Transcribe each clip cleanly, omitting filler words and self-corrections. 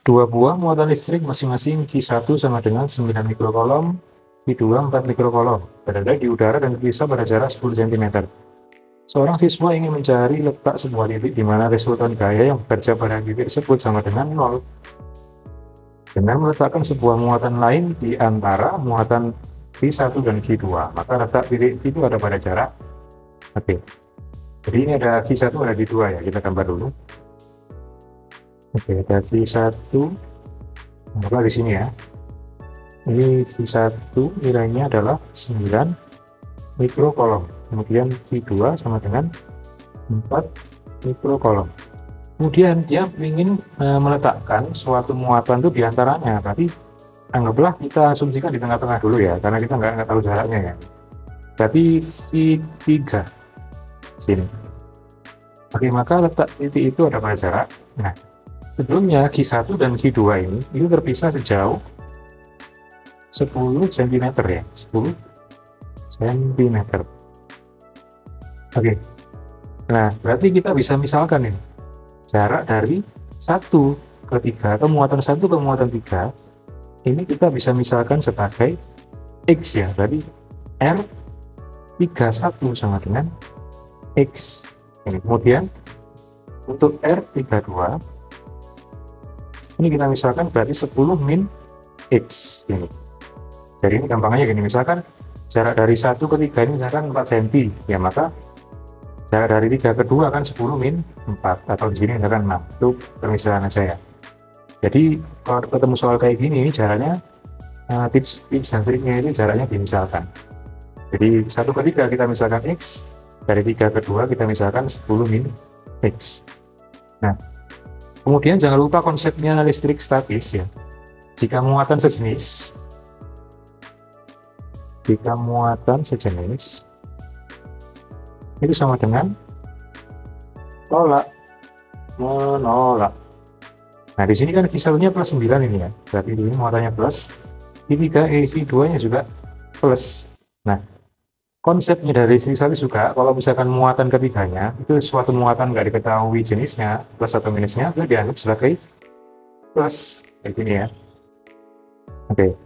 Dua buah muatan listrik masing-masing Q1 sama dengan 9 mikrokolom, Q2 4 mikrokolom, berada di udara dan berpisah pada jarak 10 cm. Seorang siswa ingin mencari letak sebuah titik di mana resultan gaya yang bekerja pada titik tersebut sama dengan 0. Dengan meletakkan sebuah muatan lain di antara muatan Q1 dan Q2, maka letak titik itu ada pada jarak. Oke. Jadi ini ada Q1, ada Q2 ya, kita gambar dulu. Oke, ada Q1, maka di sini ya. Ini Q1 nilainya adalah 9 mikrokolom. Kemudian Q2 sama dengan 4 mikrokolom. Kemudian dia ingin meletakkan suatu muatan itu diantaranya. Berarti anggaplah kita asumsikan di tengah-tengah dulu ya, karena kita nggak tahu jaraknya ya. Berarti Q3 sini. Oke, maka letak titik itu ada pada jarak. Nah, sebelumnya Q1 dan Q2 ini itu terpisah sejauh 10 cm ya, 10 cm. Oke. Nah, berarti kita bisa misalkan ini jarak dari 1 ke 3 atau muatan 1 ke muatan 3 ini kita bisa misalkan sebagai X ya. Berarti R31 sama dengan X. Ini kemudian untuk R32 ini kita misalkan berarti 10 min X ini. Jadi ini gampangnya gini, misalkan jarak dari 1 ke 3 ini misalkan 4 cm ya, maka jarak dari 3 ke 2 kan 10 min 4, atau di sini misalkan 6. Itu permisalan aja ya. Jadi kalau ketemu soal kayak gini, ini jaraknya tips dan triknya ini jaraknya dimisalkan. Jadi 1 ke 3 kita misalkan X, dari 3 ke 2 kita misalkan 10 min X. Nah, kemudian jangan lupa konsepnya listrik statis ya. Jika muatan sejenis itu sama dengan tolak menolak. Nah, di sini kan Q1-nya plus 9 ini ya. Berarti ini muatannya plus. Q3, Q2-nya juga plus. Nah, konsepnya dari listrik statis juga, kalau misalkan muatan ketiganya itu suatu muatan nggak diketahui jenisnya, plus atau minusnya, itu dianggap sebagai plus kayak gini ya. Oke.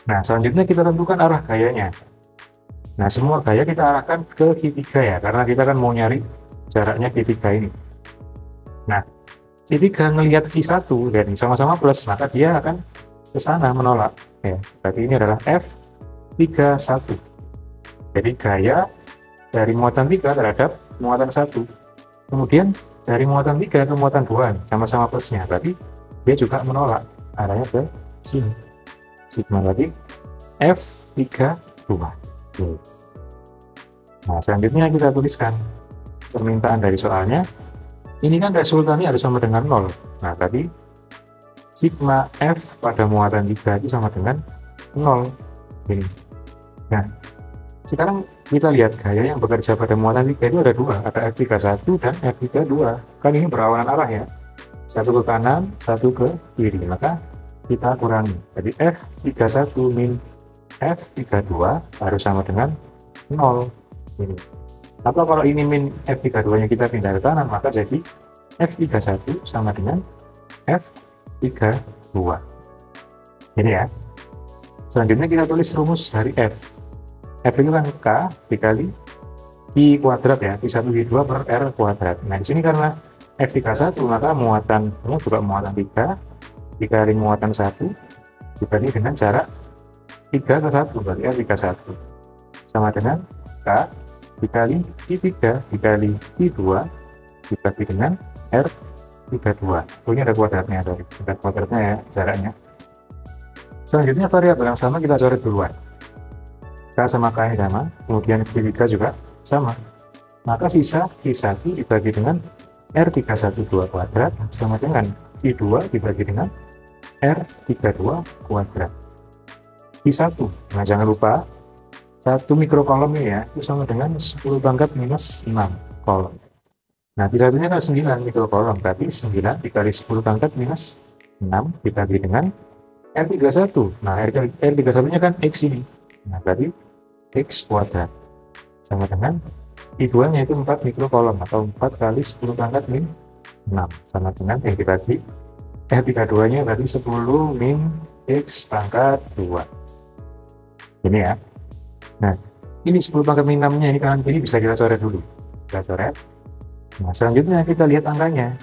Nah, selanjutnya kita tentukan arah gayanya. Nah, semua gaya kita arahkan ke Q3 ya, karena kita kan mau nyari jaraknya Q3 ini. Nah, Q3 ngelihat Q1 dan sama-sama plus, maka dia akan ke sana menolak ya. Berarti ini adalah F31. Jadi gaya dari muatan 3 terhadap muatan 1. Kemudian dari muatan 3 ke muatan 2 sama-sama plusnya, berarti dia juga menolak arahnya ke sini. Sigma tadi F32. Nah, selanjutnya kita tuliskan permintaan dari soalnya. Ini kan resultannya harus sama dengan 0. Nah, tadi sigma F pada muatan 3 itu sama dengan 0. Ini. Nah, sekarang kita lihat gaya yang bekerja pada muatan 3 itu ada dua, ada F31 dan F32. Kan ini berlawanan arah ya. Satu ke kanan, satu ke kiri. Maka kita kurangi. Jadi F31 min F32 harus sama dengan 0. Ini. Atau kalau ini min F32 nya kita pindah ke kanan, maka jadi F31 sama dengan F32. Ini ya. Selanjutnya kita tulis rumus dari F. F itu kan K dikali I kuadrat ya, I1 I2 per R kuadrat. Nah, di sini karena F31 maka muatannya juga muatan 3 dikali muatan 1 dibagi dengan jarak 3 ke 1, berarti R31 sama dengan K dikali I3 dikali I2 dibagi dengan R32. Ini ada kuadratnya, ada kuadratnya ya jaraknya. Selanjutnya variabel yang sama kita coret duluan. K sama K ini sama, kemudian Q3 juga sama. Maka sisa Q1 dibagi dengan R312 kuadrat sama dengan Q2 dibagi dengan R32 kuadrat. Q1, nah jangan lupa 1 mikrokolom ini ya, itu sama dengan 10 pangkat minus 6 kolom. Nah, Q1 nya kan 9 mikrokolom, berarti 9 dikali 10 pangkat minus 6 dibagi dengan R31. Nah, R31 nya kan X ini. Nah, berarti X kuadrat sama dengan I2 nya itu 4 mikrokolom atau 4 kali 10 pangkat min 6 sama dengan yang dibagi 32 nya berarti 10 min X pangkat 2 ini ya. Nah ini 10 pangkat min 6 nya ini kanan kiri bisa kita coret dulu, kita coret. Nah selanjutnya kita lihat angkanya,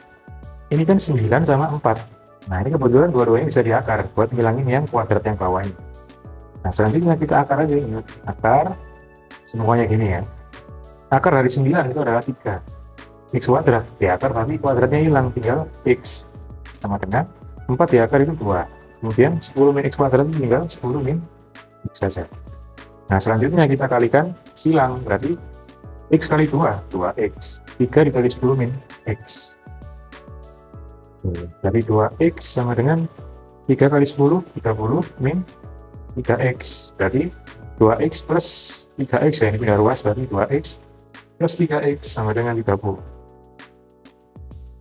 ini kan 9 sama 4. Nah ini kebetulan dua-duanya bisa diakar buat ngilangin yang kuadrat yang bawah ini. Nah selanjutnya kita akar aja, ingat akar semuanya gini ya. Akar dari 9 itu adalah 3 X kuadrat, diakar tapi kuadratnya hilang, tinggal X sama dengan 4 diakar itu 2, kemudian 10 min X kuadrat itu tinggal 10 min X saja. Nah selanjutnya kita kalikan silang, berarti X kali 2, 2X, 3 dikali 10 min X. Dari 2X sama dengan 3 kali 10, 30 min 3X, berarti 2X plus 3X ya, ini pindah ruas, berarti 2X plus 3X sama dengan 30.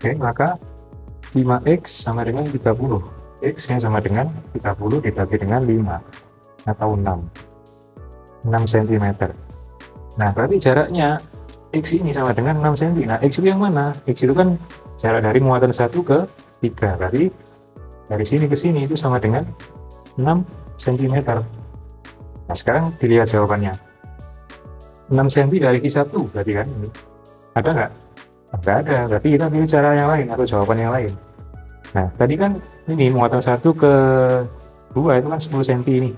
Oke, maka 5X sama dengan 30, X yang sama dengan 30 dibagi dengan 5 atau 6 cm. Nah berarti jaraknya X ini sama dengan 6 cm. Nah X itu yang mana? X itu kan jarak dari muatan 1 ke 3, berarti dari sini ke sini itu sama dengan 6 cm. Nah sekarang dilihat jawabannya, 6 cm dari Q1 berarti kan ini ada nggak? Nggak ada, berarti kita pilih cara yang lain atau jawaban yang lain. Nah tadi kan ini muatan 1 ke 2 itu kan 10 cm ini.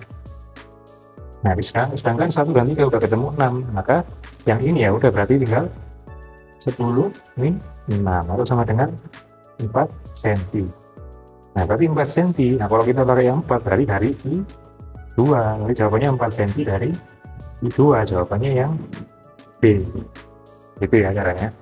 Nah sedangkan 1 dan 3 udah ketemu 6, maka yang ini ya udah berarti tinggal 10 min 6 atau sama dengan 4 cm. Nah berarti 4 cm. Nah kalau kita pakai yang 4 berarti dari I2, jadi jawabannya 4 cm dari I2, jawabannya yang B. Itu ya caranya.